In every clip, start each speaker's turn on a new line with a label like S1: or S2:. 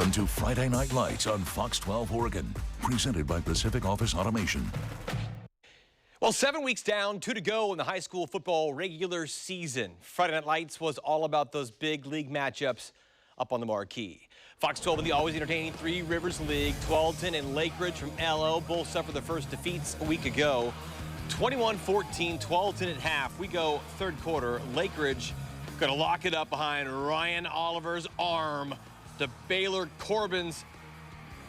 S1: Welcome to Friday Night Lights on Fox 12 Oregon, presented by Pacific Office Automation.
S2: Well, 7 weeks down, 2 to go in the high school football regular season. Friday Night Lights was all about those big league matchups up on the marquee. Fox 12 in the always entertaining Three Rivers League. Tualatin and Lakeridge from LO both suffered their first defeats a week ago. 21-14, Tualatin at half. We go third quarter. Lakeridge going to lock it up behind Ryan Oliver's arm to Baylor Corbin's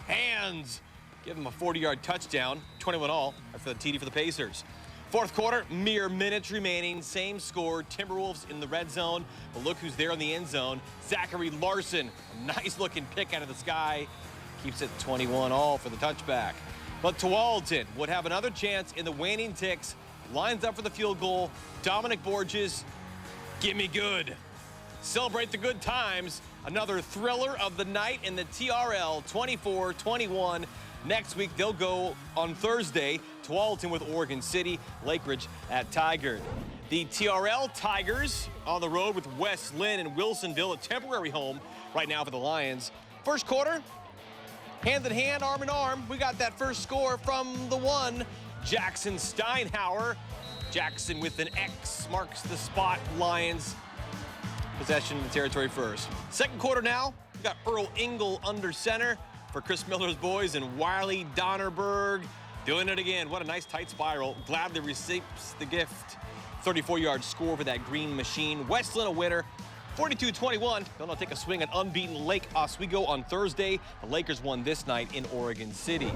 S2: hands. Give him a 40-yard touchdown, 21 all after the TD for the Pacers. Fourth quarter, mere minutes remaining, same score, Timberwolves in the red zone. But look who's there in the end zone, Zachary Larson. A nice-looking pick out of the sky. Keeps it 21 all for the touchback. But Tualatin would have another chance in the waning ticks. Lines up for the field goal. Dominic Borges, give me good. Celebrate the good times. Another thriller of the night in the TRL, 24-21. Next week, they'll go on Thursday, Tualatin with Oregon City, Lakeridge at Tigard. The TRL Tigers on the road with Linn and Wilsonville, a temporary home right now for the Lions. First quarter, hand in hand, arm in arm. We got that first score from the one, Jackson Steinhauer. Jackson with an X marks the spot. Lions possession in the territory first. Second quarter now, we got Earl Engel under center for Chris Miller's boys, and Wiley Donnerberg doing it again. What a nice tight spiral. Gladly receives the gift. 34-yard score for that green machine. Westland a winner, 42-21. They'll now take a swing at unbeaten Lake Oswego on Thursday. The Lakers won this night in Oregon City.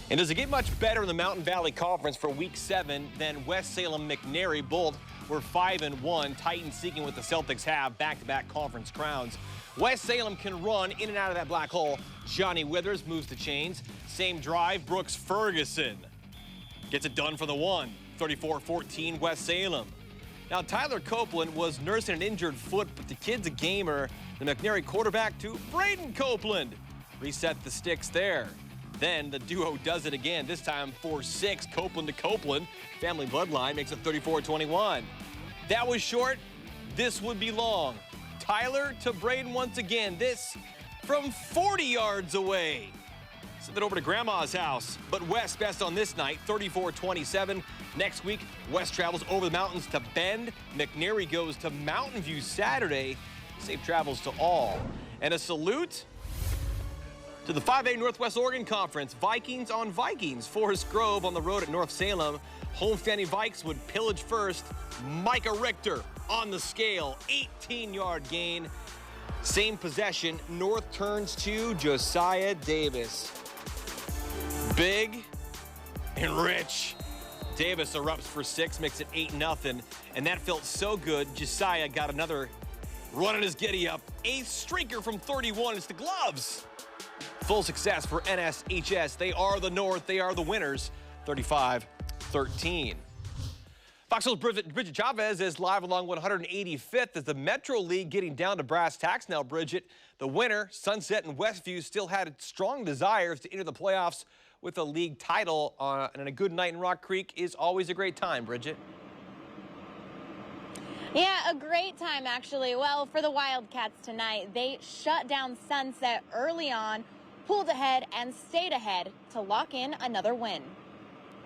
S2: And does it get much better in the Mountain Valley Conference for Week 7 than West Salem McNary? Both were 5-1. Titans seeking what the Celtics have, back-to-back conference crowns. West Salem can run in and out of that black hole. Johnny Withers moves the chains. Same drive, Brooks Ferguson gets it done for the one. 34-14 West Salem. Now, Tyler Copeland was nursing an injured foot, but the kid's a gamer. The McNary quarterback to Braden Copeland. Reset the sticks there. Then the duo does it again, this time 4-6, Copeland to Copeland. Family bloodline makes it 34-21. That was short, this would be long. Tyler to Braden once again, this from 40 yards away. Send it over to Grandma's house. But West best on this night, 34-27. Next week, West travels over the mountains to Bend. McNary goes to Mountain View Saturday. Safe travels to all. And a salute to the 5A Northwest Oregon Conference. Vikings on Vikings. Forest Grove on the road at North Salem. Homestanding Vikes would pillage first. Micah Richter on the scale. 18-yard gain. Same possession. North turns to Josiah Davis. Big and rich. Davis erupts for 6, makes it 8-0. And that felt so good. Josiah got another run in his giddy-up. 8th streaker from 31. It's the gloves. Full success for NSHS. They are the North. They are the winners. 35-13. Fox 12's Bridget Chavez is live along 185th as the Metro League getting down to brass tacks now, Bridget. The winner, Sunset and Westview, still had strong desires to enter the playoffs with a league title, and a good night in Rock Creek is always a great time, Bridget.
S3: Yeah, a great time, actually. Well, for the Wildcats tonight, they shut down Sunset early on, pulled ahead, and stayed ahead to lock in another win.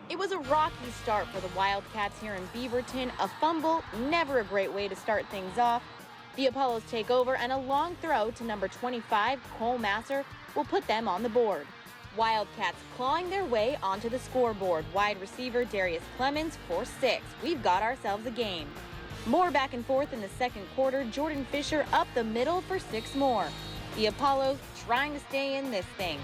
S3: It was a rocky start for the Wildcats here in Beaverton. A fumble, never a great way to start things off. The Apollos take over, and a long throw to number 25, Cole Masser, will put them on the board. Wildcats clawing their way onto the scoreboard. Wide receiver Darius Clemens for 6. We've got ourselves a game. More back and forth in the second quarter. Jordan Fisher up the middle for 6 more. The Apollos trying to stay in this thing.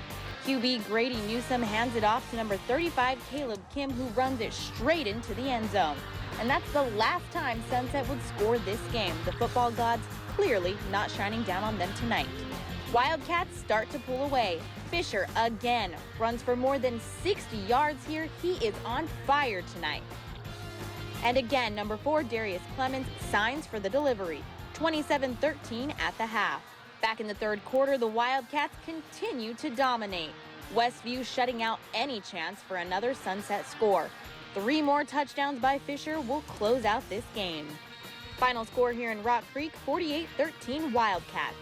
S3: QB Grady Newsom hands it off to number 35, Caleb Kim, who runs it straight into the end zone. And that's the last time Sunset would score this game. The football gods clearly not shining down on them tonight. Wildcats start to pull away. Fisher again runs for more than 60 yards here. He is on fire tonight. And again, number 4, Darius Clemens signs for the delivery. 27-13 at the half. Back in the third quarter, the Wildcats continue to dominate. Westview shutting out any chance for another Sunset score. 3 more touchdowns by Fisher will close out this game. Final score here in Rock Creek, 48-13 Wildcats.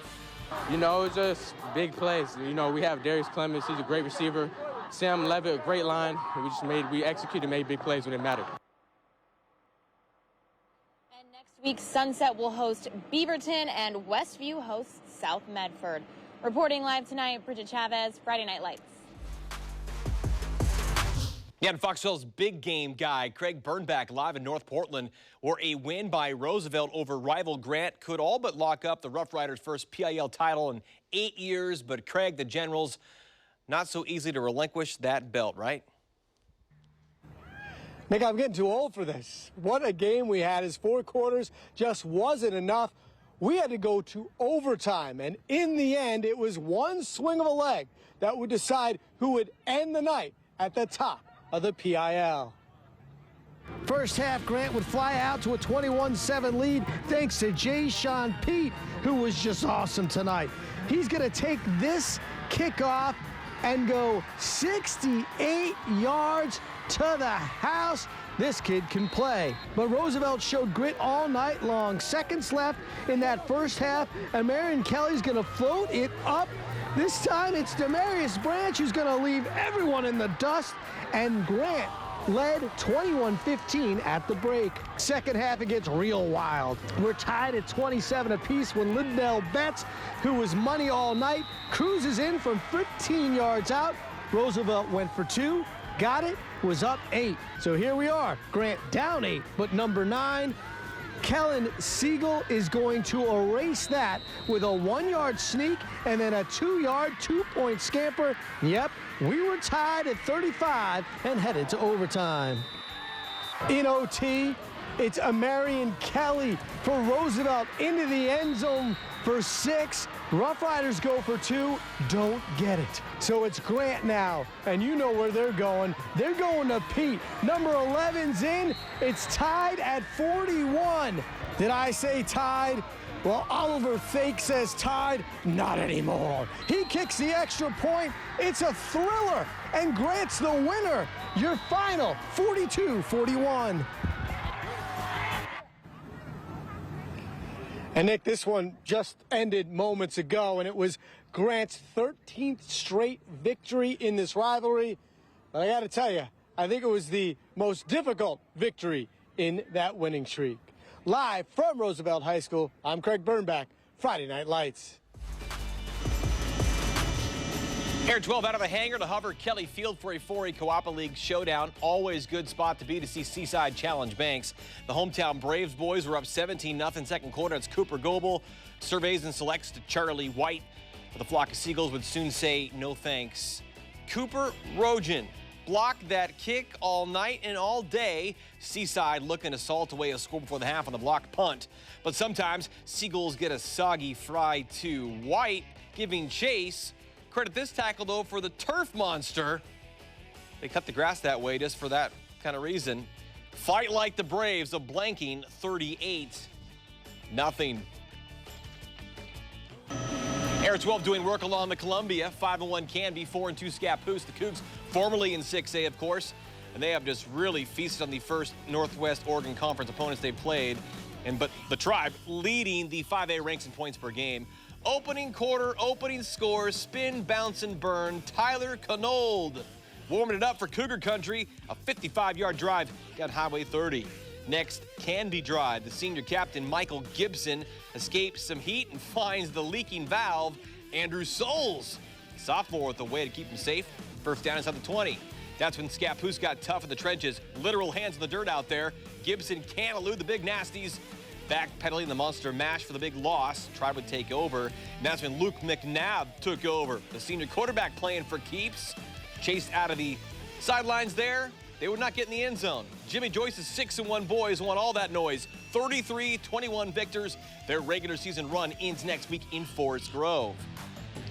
S4: You know, it's just big plays. You know, we have Darius Clemens, he's a great receiver. Sam Levitt, great line. We executed, made big plays when it mattered.
S3: And next week, Sunset will host Beaverton and Westview hosts South Medford. Reporting live tonight, Bridget Chavez, Friday Night Lights.
S2: Yeah, and Foxville's big game guy, Craig Burnback, live in North Portland, where a win by Roosevelt over rival Grant could all but lock up the Rough Riders' first PIL title in 8 years. But Craig, the Generals, not so easy to relinquish that belt, right?
S5: Nick, I'm getting too old for this. What a game we had. His 4 quarters just wasn't enough. We had to go to overtime, and in the end, it was one swing of a leg that would decide who would end the night at the top of the PIL.
S6: First half, Grant would fly out to a 21-7 lead thanks to Jay Sean Pete, who was just awesome tonight. He's going to take this kickoff and go 68 yards to the house. This kid can play. But Roosevelt showed grit all night long. Seconds left in that first half, and Marion Kelly's going to float it up. This time it's Demarius Branch who's going to leave everyone in the dust, and Grant led 21-15 at the break. Second half, it gets real wild. We're tied at 27 apiece when Lindell Betts, who was money all night, cruises in from 15 yards out. Roosevelt went for 2, got it, was up 8. So here we are, Grant down 8, but number 9, Kellen Siegel is going to erase that with a 1-yard sneak and then a 2-yard, 2-point scamper. Yep, we were tied at 35 and headed to overtime.
S5: In OT, it's Marion Kelly for Roosevelt into the end zone for 6. Rough Riders go for 2, don't get it. So it's Grant now, and you know where they're going. They're going to Pete. Number 11's in. It's tied at 41. Did I say tied? Well, Oliver Fake says tied. Not anymore. He kicks the extra point. It's a thriller, and Grant's the winner. Your final, 42-41. And Nick, this one just ended moments ago, and it was Grant's 13th straight victory in this rivalry. But I got to tell you, I think it was the most difficult victory in that winning streak. Live from Roosevelt High School, I'm Craig Burnback, Friday Night Lights.
S2: Air 12 out of the hangar to Hover Kelly Field for a 4A Co-op League showdown. Always good spot to be to see Seaside challenge Banks. The hometown Braves boys were up 17-0 second quarter. It's Cooper Goebel surveys and selects to Charlie White. But the flock of Seagulls would soon say no thanks. Cooper Rojan blocked that kick all night and all day. Seaside looking to salt away a score before the half on the blocked punt. But sometimes Seagulls get a soggy fry to White, giving chase. Credit this tackle, though, for the turf monster. They cut the grass that way just for that kind of reason. Fight like the Braves, a blanking 38-0. Air 12 doing work along the Columbia. 5-1 Canby, 4-2 Scapoose. The Cougs, formerly in 6A, of course. And they have just really feasted on the first Northwest Oregon Conference opponents they played. But the Tribe leading the 5A ranks in points per game. Opening quarter, opening scores, spin, bounce, and burn. Tyler Canold warming it up for Cougar Country. A 55-yard drive got Highway 30. Next, Canby Drive. The senior captain, Michael Gibson, escapes some heat and finds the leaking valve, Andrew Souls. Sophomore with a way to keep him safe. First down inside the 20. That's when Scapoose got tough in the trenches. Literal hands in the dirt out there. Gibson can't elude the big nasties. Backpedaling the monster mash for the big loss. Tribe would take over. And that's when Luke McNabb took over. The senior quarterback playing for keeps. Chased out of the sidelines there. They would not get in the end zone. Jimmy Joyce's 6-1 boys want all that noise. 33-21 victors. Their regular season run ends next week in Forest Grove.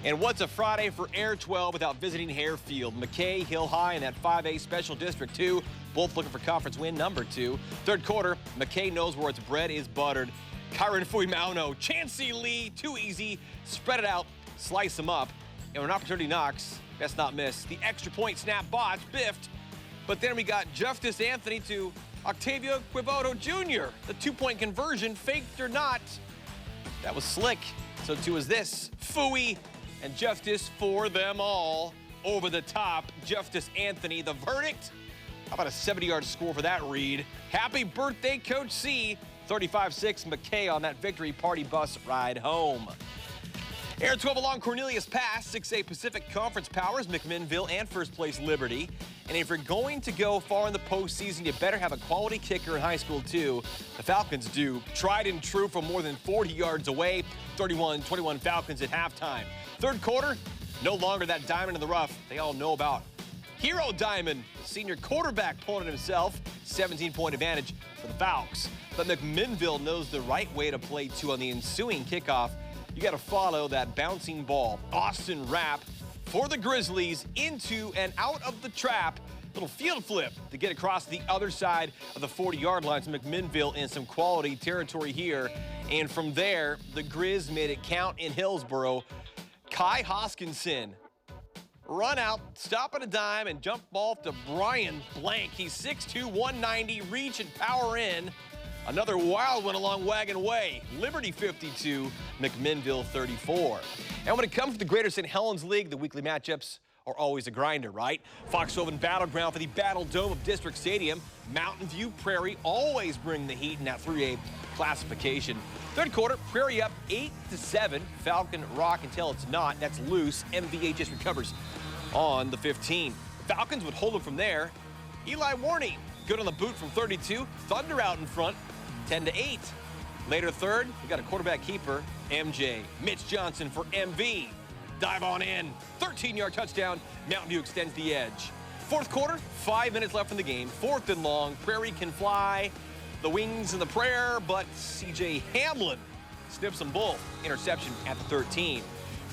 S2: And what's a Friday for Air 12 without visiting Harefield? McKay, Hill High, and that 5A Special District 2, both looking for conference win number 2. Third quarter, McKay knows where its bread is buttered. Kyron Fuimauno, Chancey Lee, too easy. Spread it out, slice them up. And when an opportunity knocks, best not miss. The extra point snap botch, biffed. But then we got Justice Anthony to Octavio Quivoto Jr. The 2-point conversion, faked or not. That was slick. So too is this. Phooey and justice for them all. Over the top, Justice Anthony. The verdict? How about a 70-yard score for that read? Happy birthday, Coach C. 35-6 McKay on that victory party bus ride home. Air 12 along Cornelius Pass, 6A Pacific Conference powers McMinnville and first place Liberty. And if you're going to go far in the postseason, you better have a quality kicker in high school too. The Falcons do. Tried and true from more than 40 yards away. 31-21 Falcons at halftime. Third quarter, no longer that diamond in the rough they all know about. Hero Diamond, senior quarterback pulling it himself. 17-point advantage for the Falcons. But McMinnville knows the right way to play too on the ensuing kickoff. You got to follow that bouncing ball. Austin Rapp for the Grizzlies into and out of the trap. Little field flip to get across the other side of the 40-yard line. So McMinnville in some quality territory here. And from there, the Grizz made it count in Hillsboro. Kai Hoskinson, run out, stop at a dime, and jump ball to Brian Blank. He's 6'2", 190, reach and power in. Another wild one along Wagon Way. Liberty 52, McMinnville 34. And when it comes to the Greater St. Helens League, the weekly matchups are always a grinder, right? Fox 12 Battleground for the Battle Dome of District Stadium. Mountain View, Prairie always bring the heat in that 3A classification. Third quarter, Prairie up 8-7. Falcon rock until it's not. That's loose. MVA just recovers on the 15. Falcons would hold them from there. Eli Warney, good on the boot from 32. Thunder out in front, 10-8. Later third, we got a quarterback keeper, MJ. Mitch Johnson for MV. Dive on in. 13-yard touchdown. Mountain View extends the edge. Fourth quarter, 5 minutes left in the game. Fourth and long. Prairie can fly. The wings and the prayer, but C.J. Hamlin snips them both. Interception at the 13.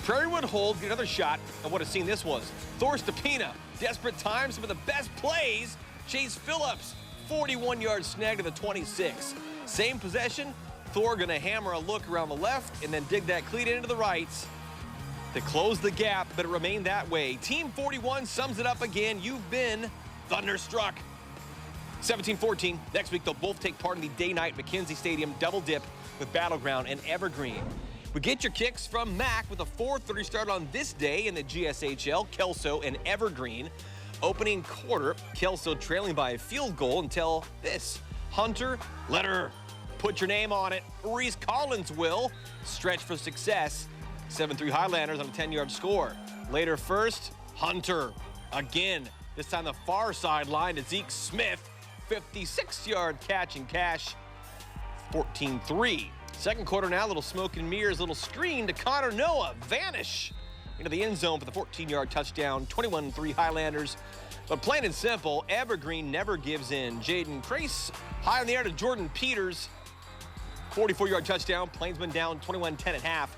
S2: Prairie would hold, get another shot, and what a scene this was. Thor Stepina, desperate times, some of the best plays. Chase Phillips, 41-yard snag to the 26. Same possession, Thor gonna hammer a look around the left and then dig that cleat into the right to close the gap, but it remained that way. Team 41 sums it up again. You've been thunderstruck. 17-14. Next week, they'll both take part in the day-night McKenzie Stadium double dip with Battleground and Evergreen. We get your kicks from Mac with a 4:30 start on this day in the GSHL, Kelso and Evergreen. Opening quarter, Kelso trailing by a field goal until this. Hunter, let her put your name on it. Reese Collins will stretch for success. 7-3 Highlanders on a 10-yard score. Later first, Hunter again. This time the far sideline to Zeke Smith. 56-yard catch and cash. 14-3. Second quarter now, little smoke and mirrors, little screen to Connor Noah. Vanish into the end zone for the 14-yard touchdown. 21-3 Highlanders. But plain and simple, Evergreen never gives in. Jaden Crace high in the air to Jordan Peters. 44-yard touchdown. Plainsman down 21-10 at half.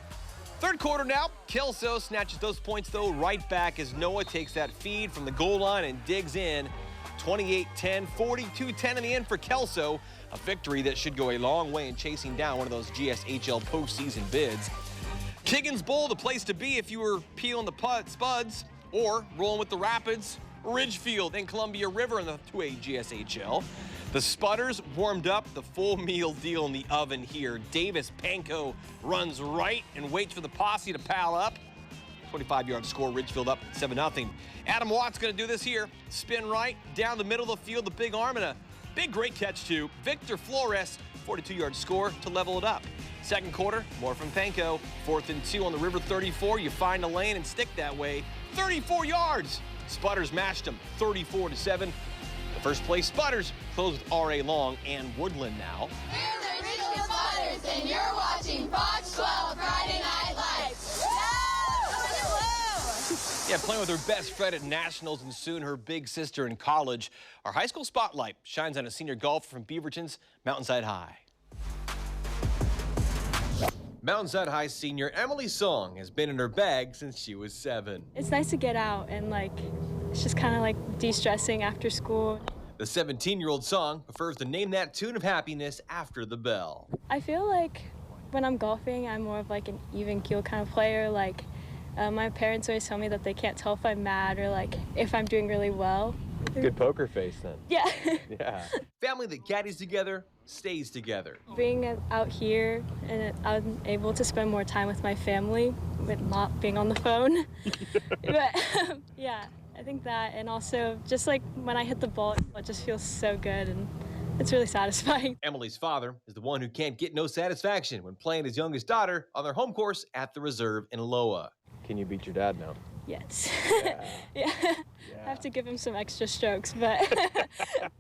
S2: Third quarter now, Kelso snatches those points, though, right back as Noah takes that feed from the goal line and digs in. 28-10, 42-10 in the end for Kelso. A victory that should go a long way in chasing down one of those GSHL postseason bids. Kiggins Bowl, the place to be if you were peeling the spuds or rolling with the Rapids. Ridgefield and Columbia River in the 2A GSHL. The Spudders warmed up, the full meal deal in the oven here. Davis Panko runs right and waits for the posse to pal up. 25-yard score, Ridgefield up 7-0. Adam Watt's gonna do this here. Spin right, down the middle of the field, the big arm and a big great catch to Victor Flores. 42-yard score to level it up. Second quarter, more from Panko. 4th and 2 on the River 34. You find a lane and stick that way. 34 yards. Spudders mashed them 34-7. The first place Spudders closed with R.A. Long and Woodland now.
S7: We're the Ridgefield Spudders, and you're watching Fox 12 Friday Night Lights.
S2: Yeah, playing with her best friend at Nationals and soon her big sister in college. Our high school spotlight shines on a senior golfer from Beaverton's Mountainside High. Mountainside High senior Emily Song has been in her bag since she was 7.
S8: It's nice to get out and it's just kind of de-stressing after school.
S2: The 17-year-old Song prefers to name that tune of happiness after the bell.
S8: I feel like when I'm golfing, I'm more of an even keel kind of player. My parents always tell me that they can't tell if I'm mad or if I'm doing really well.
S9: Good poker face then.
S8: Yeah.
S9: Yeah.
S2: Family that caddies together stays together.
S8: Being out here and I'm able to spend more time with my family with not being on the phone. But yeah, I think that, and also just like when I hit the ball, it just feels so good and it's really satisfying.
S2: Emily's father is the one who can't get no satisfaction when playing his youngest daughter on their home course at the reserve in Loa.
S9: Can you beat your dad now?
S8: Yes.
S9: Yeah.
S8: Yeah. I have to give him some extra strokes, but.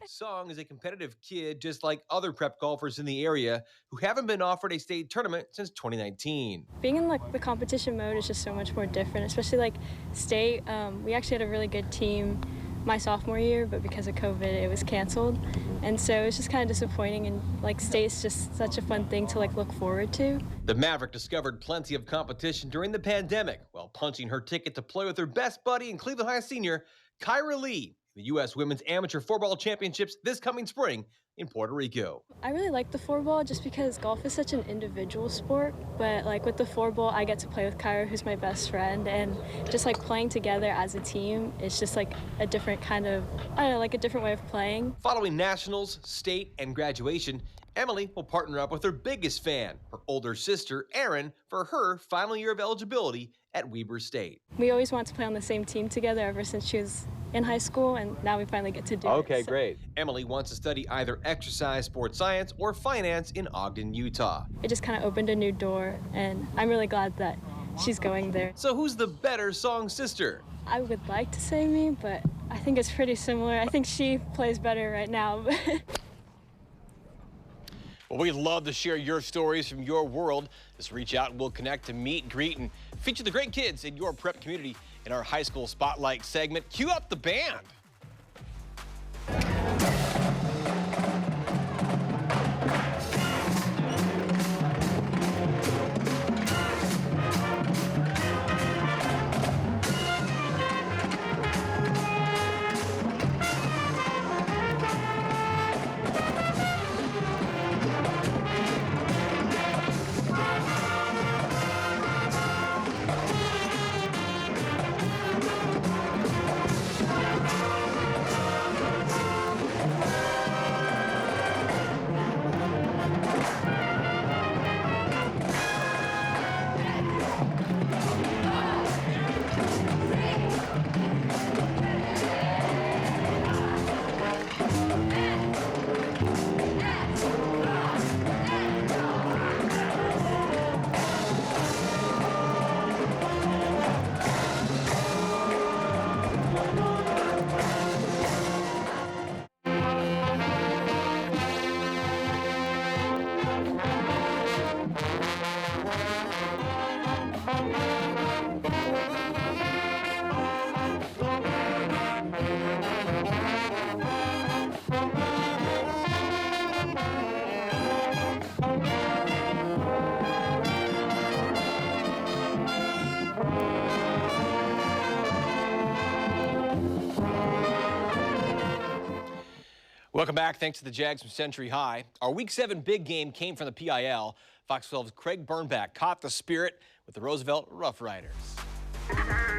S2: Song is a competitive kid just like other prep golfers in the area who haven't been offered a state tournament since 2019.
S8: Being in like the competition mode is just so much more different, especially like state. We actually had a really good team my sophomore year, but because of COVID, it was canceled. And so it was just kind of disappointing, and like state's just such a fun thing to like look forward to.
S2: The Maverick discovered plenty of competition during the pandemic while punching her ticket to play with her best buddy and Cleveland High senior, Kyra Lee, in the U.S. Women's Amateur Floorball Championships this coming spring in Puerto Rico.
S8: I really like the floorball just because golf is such an individual sport, but like with the floorball, I get to play with Kyra, who's my best friend, and just like playing together as a team, it's just like a different kind of, I don't know, like a different way of playing.
S2: Following nationals, state, and graduation, Emily will partner up with her biggest fan, her older sister, Erin, for her final year of eligibility at Weber State.
S8: We always want to play on the same team together ever since she was in high school, and now we finally get to do it.
S9: Okay, great.
S2: Emily wants to study either exercise, sports science, or finance in Ogden, Utah.
S8: It just kind of opened a new door, and I'm really glad that she's going there.
S2: So who's the better song sister?
S8: I would like to say me, but I think it's pretty similar. I think she plays better right now.
S2: Well, we'd love to share your stories from your world. Just reach out and we'll connect to meet, greet, and feature the great kids in your prep community in our high school spotlight segment. Cue up the band. Welcome back. Thanks to the Jags from Century High. Our Week 7 big game came from the PIL. Fox 12's Craig Bernbach caught the spirit with the Roosevelt Rough Riders.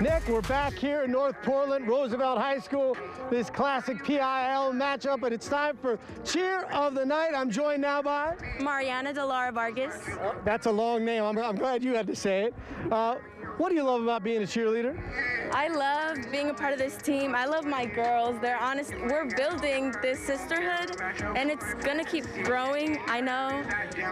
S6: Nick, we're back here in North Portland, Roosevelt High School, this classic PIL matchup, and it's time for Cheer of the Night. I'm joined now by
S10: Mariana Delara Vargas.
S6: That's a long name. I'm glad you had to say it. What do you love about being a cheerleader?
S10: I love being a part of this team. I love my girls. They're honest. We're building this sisterhood, and it's gonna keep growing. I know.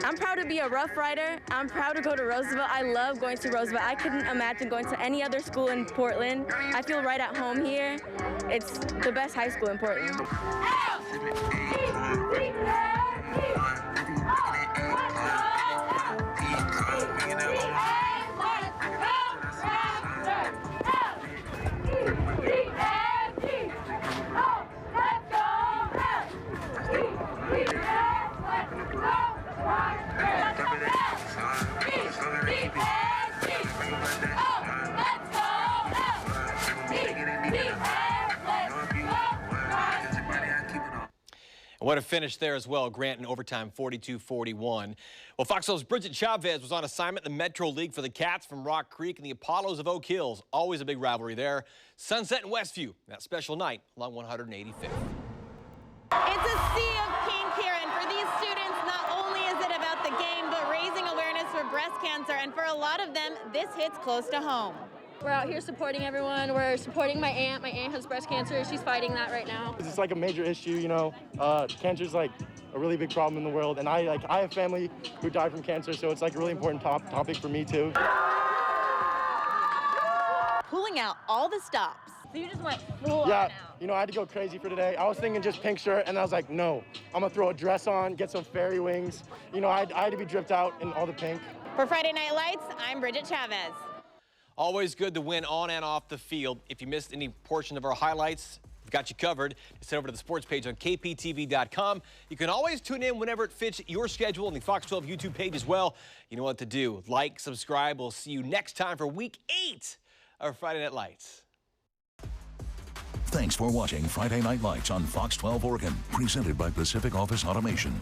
S10: I'm proud to be a Rough Rider. I'm proud to go to Roosevelt. I love going to Roosevelt. I couldn't imagine going to any other school in Portland. I feel right at home here. It's the best high school in Portland.
S2: What a finish there as well. Grant in overtime, 42-41. Well, Fox 12's Bridget Chavez was on assignment in the Metro League for the Cats from Rock Creek and the Apollos of Oak Hills. Always a big rivalry there. Sunset and Westview, that special night along 185th.
S3: It's a sea of pink here, and for these students, not only is it about the game, but raising awareness for breast cancer, and for a lot of them, this hits close to home.
S11: We're out here supporting everyone. We're supporting my aunt. My aunt has breast cancer. She's fighting that right now.
S12: It's like a major issue, you know. Cancer's like a really big problem in the world, and I have family who died from cancer, so it's like a really important topic for me too.
S3: Pulling out all the stops. So you just went full
S12: Yeah,
S3: on out.
S12: you know, I had to go crazy for today. I was thinking just pink shirt, and I was like, no, I'm gonna throw a dress on, get some fairy wings. You know, I had to be dripped out in all the pink.
S3: For Friday Night Lights, I'm Bridget Chavez.
S2: Always good to win on and off the field. If you missed any portion of our highlights, we've got you covered. Just head over to the sports page on KPTV.com. You can always tune in whenever it fits your schedule on the Fox 12 YouTube page as well. You know what to do. Like, subscribe. We'll see you next time for Week 8 of Friday Night Lights.
S1: Thanks for watching Friday Night Lights on Fox 12 Oregon, presented by Pacific Office Automation.